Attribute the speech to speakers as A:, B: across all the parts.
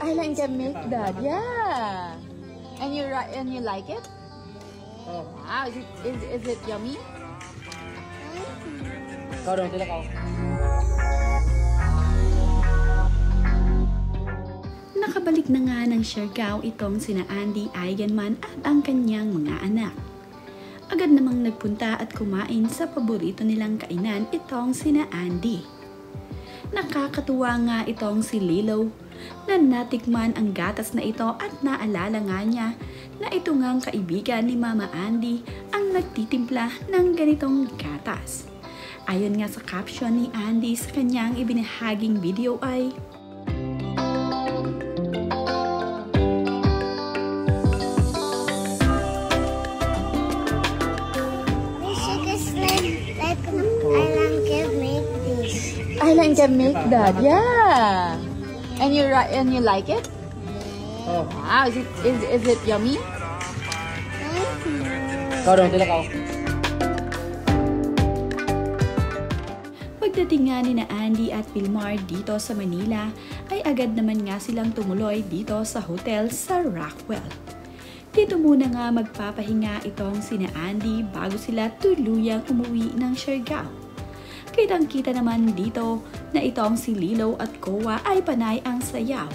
A: Island can make that, yeah. And you like it?
B: Oh.
A: Wow, is it yummy?
B: Kau dong, sila kau.
C: Nakabalik na nga ng Siargao itong sina Andy Eigenman at ang kanyang mga anak. Agad namang nagpunta at kumain sa paborito nilang kainan itong sina Andy. Nakakatuwa nga itong si Lilo na natikman ang gatas na ito at naalala nga niya na ito ngang kaibigan ni Mama Andy ang nagtitimpla ng ganitong gatas. Ayon nga sa caption ni Andy sa kanyang ibinahaging video ay,
A: Island can make that, yeah. And you like it?
B: Oh.
A: Wow, is it yummy?
B: Kau dong, sila kau.
C: Pagdating nga ni na Andy at Vilmar dito sa Manila, ay agad naman nga silang tumuloy dito sa hotel sa Rockwell. Dito muna nga magpapahinga itong sina Andy bago sila tuluyang umuwi ng Siargao. Kitang-kita naman dito na itong si Lilo at Kowa ay panay ang sayaw.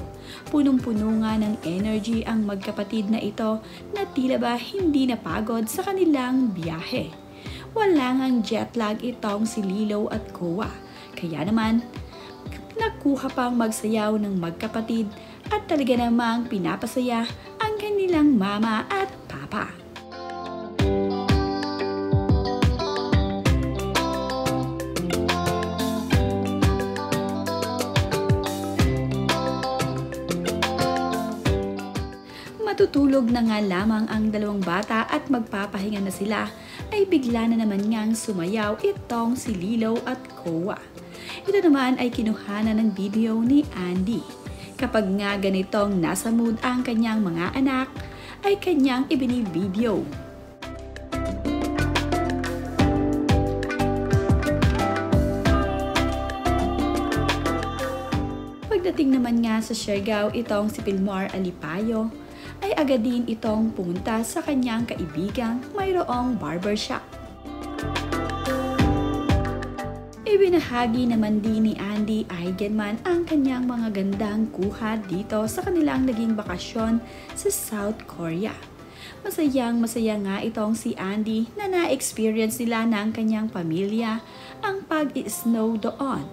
C: Punong-puno nga ng energy ang magkapatid na ito na tila ba hindi napagod sa kanilang biyahe. Wala ngang jet lag itong si Lilo at Kowa. Kaya naman, nakuha pang magsayaw ng magkapatid at talaga namang pinapasaya ang kanilang mama at papa. Matutulog na nga lamang ang dalawang bata at magpapahinga na sila ay bigla na naman ngang sumayaw itong si Lilo at Kowa. Ito naman ay kinuhanan ng video ni Andy. Kapag nga ganitong nasa mood ang kanyang mga anak ay kanyang ibinibideo. Pagdating naman nga sa Siargao itong si Vilmar Alipayo, ay agad din itong pumunta sa kanyang kaibigang mayroong barbershop. Ibinahagi naman din ni Andy Eigenman ang kanyang mga gandang kuha dito sa kanilang naging bakasyon sa South Korea. Masayang-masaya nga itong si Andy na na-experience nila ng kanyang pamilya ang pag-i-snow doon.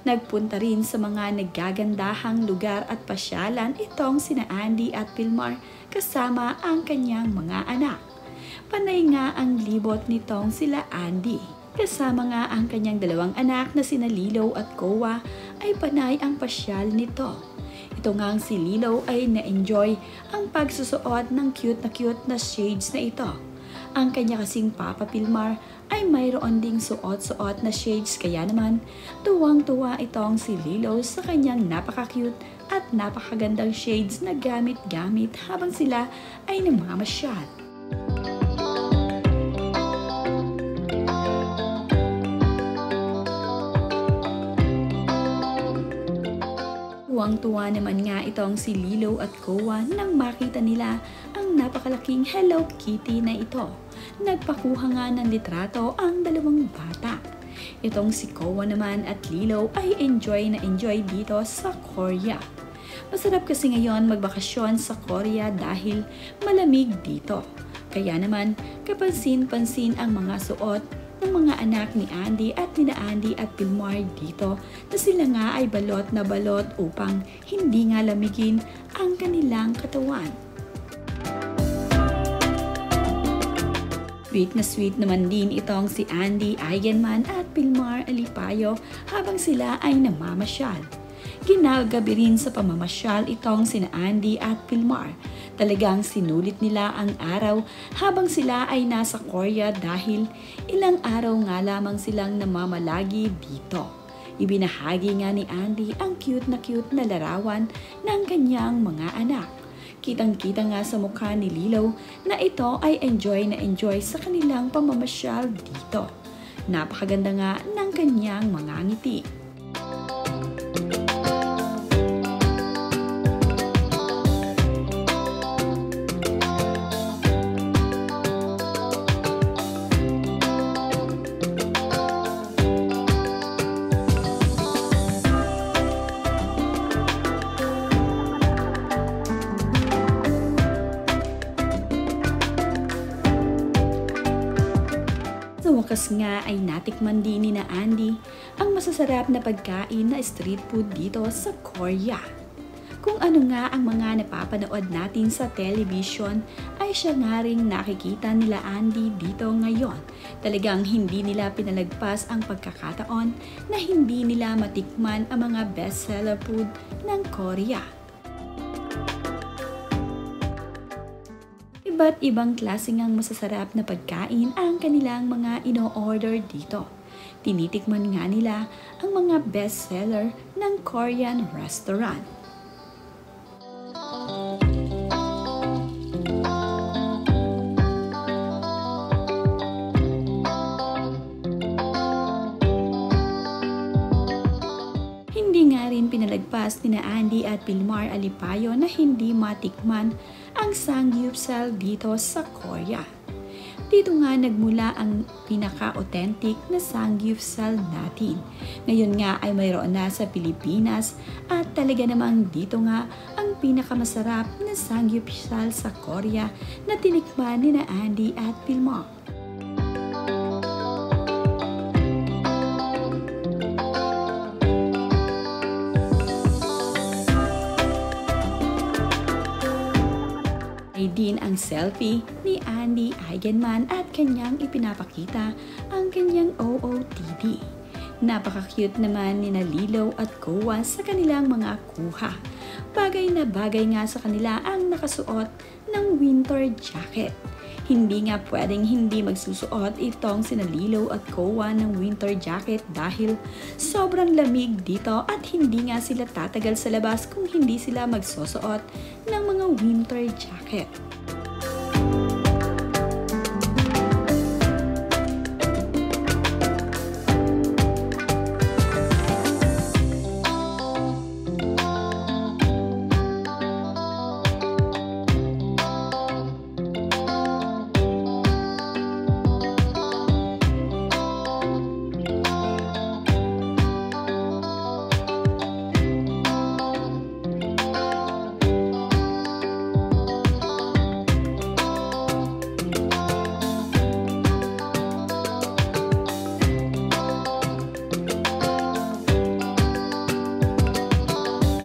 C: Nagpunta rin sa mga naggagandahang lugar at pasyalan itong sina Andy at Vilmar kasama ang kanyang mga anak. Panay nga ang libot nitong sila Andy. Kasama nga ang kanyang dalawang anak na sina Lilo at Kowa ay panay ang pasyal nito. Ito ngang si Lilo ay na-enjoy ang pagsusuot ng cute na shades na ito. Ang kanya kasing Papa Vilmar ay mayroon ding suot-suot na shades kaya naman tuwang-tuwa itong si Lilo sa kanyang napaka-cute at napakagandang shades na gamit-gamit habang sila ay namamasyal. Tuwang-tuwa naman nga itong si Lilo at Kowa nang makita nila ang napakalaking Hello Kitty na ito. Nagpakuha nga ng litrato ang dalawang bata. Itong si Kowa naman at Lilo ay enjoy na enjoy dito sa Korea. Masarap kasi ngayon magbakasyon sa Korea dahil malamig dito. Kaya naman kapansin-pansin ang mga suot ng mga anak ni Andy at nina Andy at Vilmar dito na sila nga ay balot na balot upang hindi nga lamigin ang kanilang katawan. Sweet naman din itong si Andy Eigenman at Vilmar Alipayo habang sila ay namamasyal. Ginagabi rin sa pamamasyal itong sina Andy at Vilmar. Talagang sinulit nila ang araw habang sila ay nasa Korea dahil ilang araw nga lamang silang namamalagi dito. Ibinahagi nga ni Andy ang cute na larawan ng kanyang mga anak. Kitang-kita nga sa mukha ni Lilo na ito ay enjoy na enjoy sa kanilang pamamasyal dito. Napakaganda nga ng kanyang mga ngiti. Wakas nga ay natikman din ni na Andy ang masasarap na pagkain na street food dito sa Korea. Kung ano nga ang mga napapanood natin sa television ay siya nga ring nakikita nila Andy dito ngayon. Talagang hindi nila pinalagpas ang pagkakataon na hindi nila matikman ang mga bestseller food ng Korea. Iba't ibang klase ngang masasarap na pagkain ang kanilang mga ino-order dito. Tinitikman nga nila ang mga bestseller ng Korean restaurant. Hindi nga rin pinalagpas ni Andy at Pilmar Alipayo na hindi matikman ang samgyeopsal dito sa Korea. Dito nga nagmula ang pinaka-authentic na samgyeopsal natin. Ngayon nga ay mayroon na sa Pilipinas at talaga namang dito nga ang pinakamasarap na samgyeopsal sa Korea na tinikman ni Andy at Pilmar. Ay din ang selfie ni Andy Eigenman at kanyang ipinapakita ang kanyang OOTD. Napaka-cute naman ni Lilo at Kowa sa kanilang mga kuha. Bagay na bagay nga sa kanila ang nakasuot ng winter jacket. Hindi nga pwedeng hindi magsusuot itong sina Lilo at Kowa ng winter jacket dahil sobrang lamig dito at hindi nga sila tatagal sa labas kung hindi sila magsusuot ng mga winter jacket.